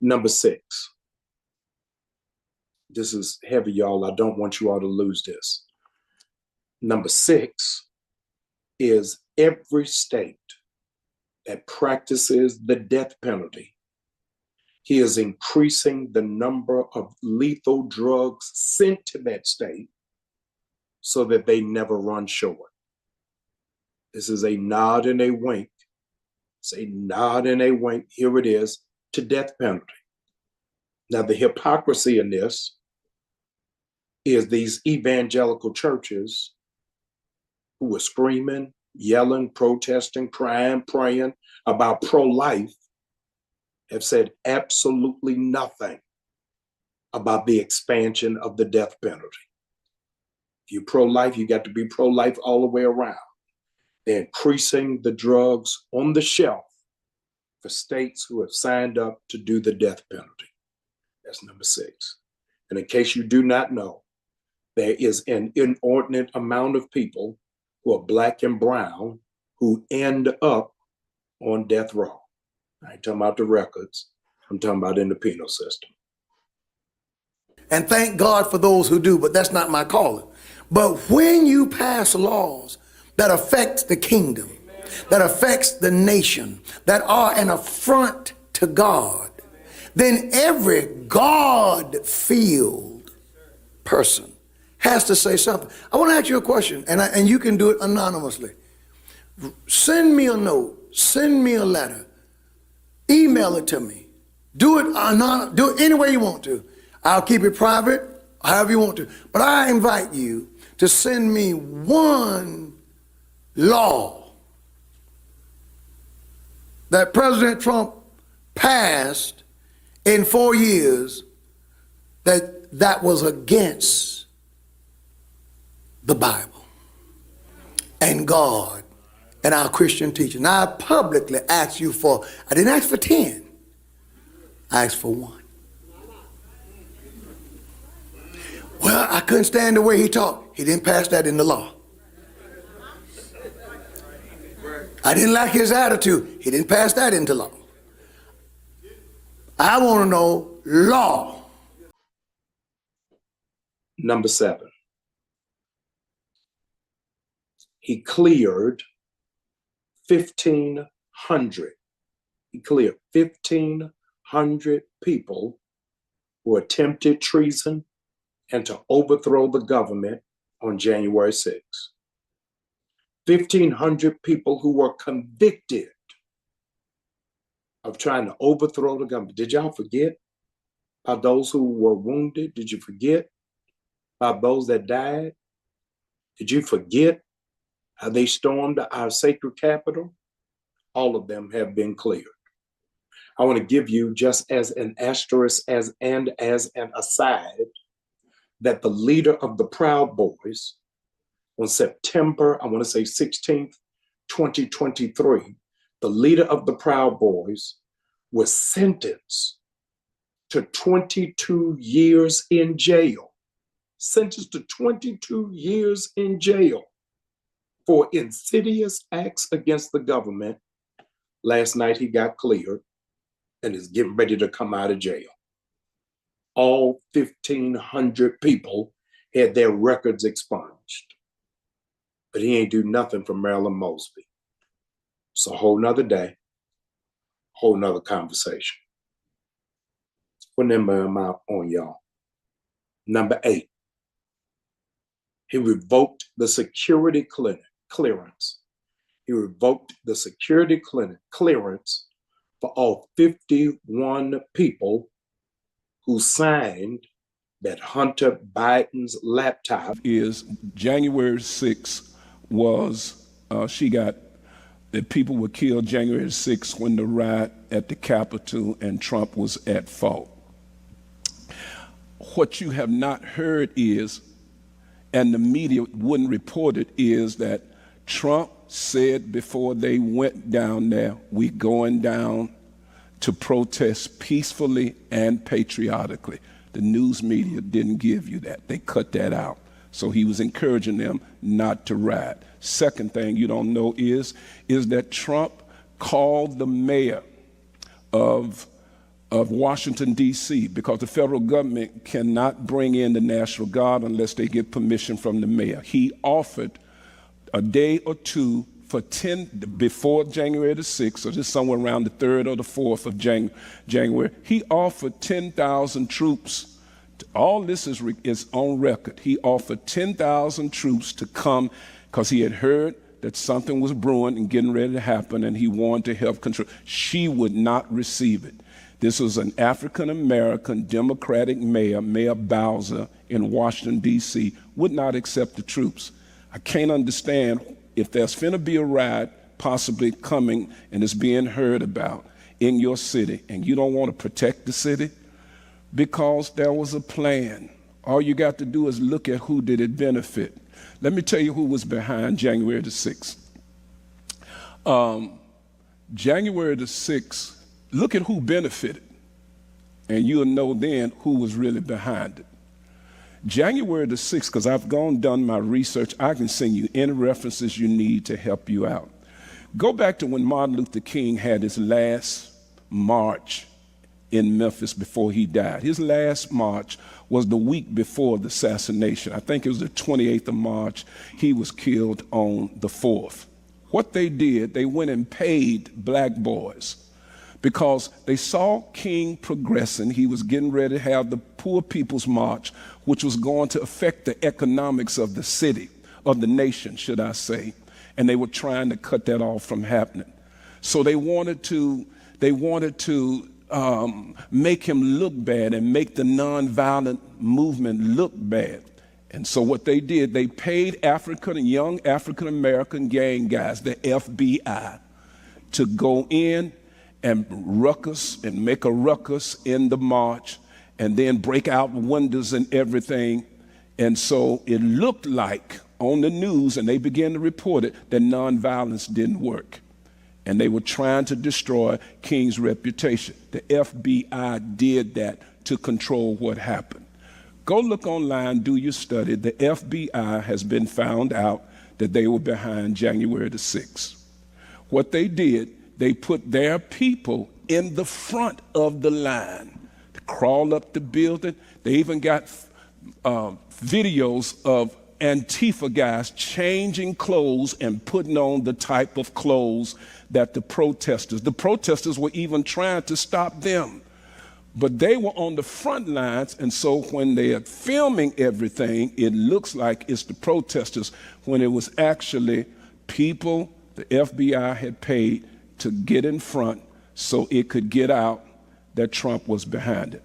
Number 6. This is heavy, y'all. I don't want you all to lose this. Number 6 is every state that practices the death penalty. He is increasing the number of lethal drugs sent to that state so that they never run short. This is a nod and a wink. It's a nod and a wink. Here it is, to death penalty. Now, the hypocrisy in this is these evangelical churches who were screaming, yelling, protesting, crying, praying about pro-life have said absolutely nothing about the expansion of the death penalty. If you're pro-life, you got to be pro-life all the way around. They're increasing the drugs on the shelf for states who have signed up to do the death penalty. That's number 6. And in case you do not know, there is an inordinate amount of people who are black and brown who end up on death row. I ain't talking about the records. I'm talking about in the penal system. And thank God for those who do, but that's not my calling. But when you pass laws that affect the kingdom, that affects the nation, that are an affront to God, then every God-filled person has to say something. I want to ask you a question, and you can do it anonymously. Send me a note, send me a letter, email it to me. Do it anonymous, do it any way you want to. I'll keep it private, however you want to. But I invite you to send me one law that President Trump passed in 4 years that was against the Bible and God and our Christian teaching. Now, I publicly asked you for, I didn't ask for 10, I asked for 1. Well, I couldn't stand the way he talked. He didn't pass that into law. I didn't like his attitude. He didn't pass that into law. I want to know law. Number 7. He cleared 1,500. He cleared 1,500 people who attempted treason and to overthrow the government on January 6th. 1,500 people who were convicted of trying to overthrow the government. Did y'all forget about those who were wounded? Did you forget about those that died? Did you forget how they stormed our sacred capital? All of them have been cleared. I want to give you, just as an asterisk and as an aside, that the leader of the Proud Boys on September, I want to say 16th, 2023, the leader of the Proud Boys was sentenced to 22 years in jail. Sentenced to 22 years in jail for insidious acts against the government. Last night he got cleared and is getting ready to come out of jail. All 1,500 people had their records expunged. But he ain't do nothing for Marilyn Mosby. It's a whole nother day, whole nother conversation. What number am I on, y'all? Number 8. He revoked the security clearance. He revoked the security clearance for all 51 people who signed that Hunter Biden's laptop. Is January 6th was, that people were killed January 6th when the riot at the Capitol and Trump was at fault. What you have not heard is, and the media wouldn't report it, is that Trump said before they went down there, we going down to protest peacefully and patriotically. The news media didn't give you that. They cut that out. So he was encouraging them not to riot. Second thing you don't know is that Trump called the mayor of of Washington, D.C., because the federal government cannot bring in the National Guard unless they get permission from the mayor. He offered a day or two before January the 6th, or just somewhere around the 3rd or the 4th of January, he offered 10,000 troops. All this is on record. He offered 10,000 troops to come because he had heard that something was brewing and getting ready to happen, and he wanted to help control. She would not receive it. This was an African-American Democratic mayor, Mayor Bowser in Washington, D.C., would not accept the troops. I can't understand if there's finna be a riot possibly coming and it's being heard about in your city, and you don't want to protect the city because there was a plan. All you got to do is look at who did it benefit. Let me tell you who was behind January the 6th. January the 6th, look at who benefited, and you'll know then who was really behind it. January the 6th, because I've done my research, I can send you any references you need to help you out. Go back to when Martin Luther King had his last march in Memphis before he died. His last march was the week before the assassination. I think it was the 28th of March. He was killed on the 4th. What they did, they went and paid black boys because they saw King progressing. He was getting ready to have the Poor People's March, which was going to affect the economics of the city, of the nation, should I say. And they were trying to cut that off from happening. So they wanted to make him look bad and make the nonviolent movement look bad. And so what they did, they paid young African-American gang guys, the FBI, to go in and make a ruckus in the march and then break out windows and everything. And so it looked like on the news, and they began to report it, that nonviolence didn't work. And they were trying to destroy King's reputation. The FBI did that to control what happened. Go look online, do your study. The FBI has been found out that they were behind January the 6th. What they did, they put their people in the front of the line to crawl up the building. They even got videos of Antifa guys changing clothes and putting on the type of clothes that the protesters were even trying to stop them. But they were on the front lines, and so when they are filming everything, it looks like it's the protesters, when it was actually people the FBI had paid to get in front so it could get out that Trump was behind it.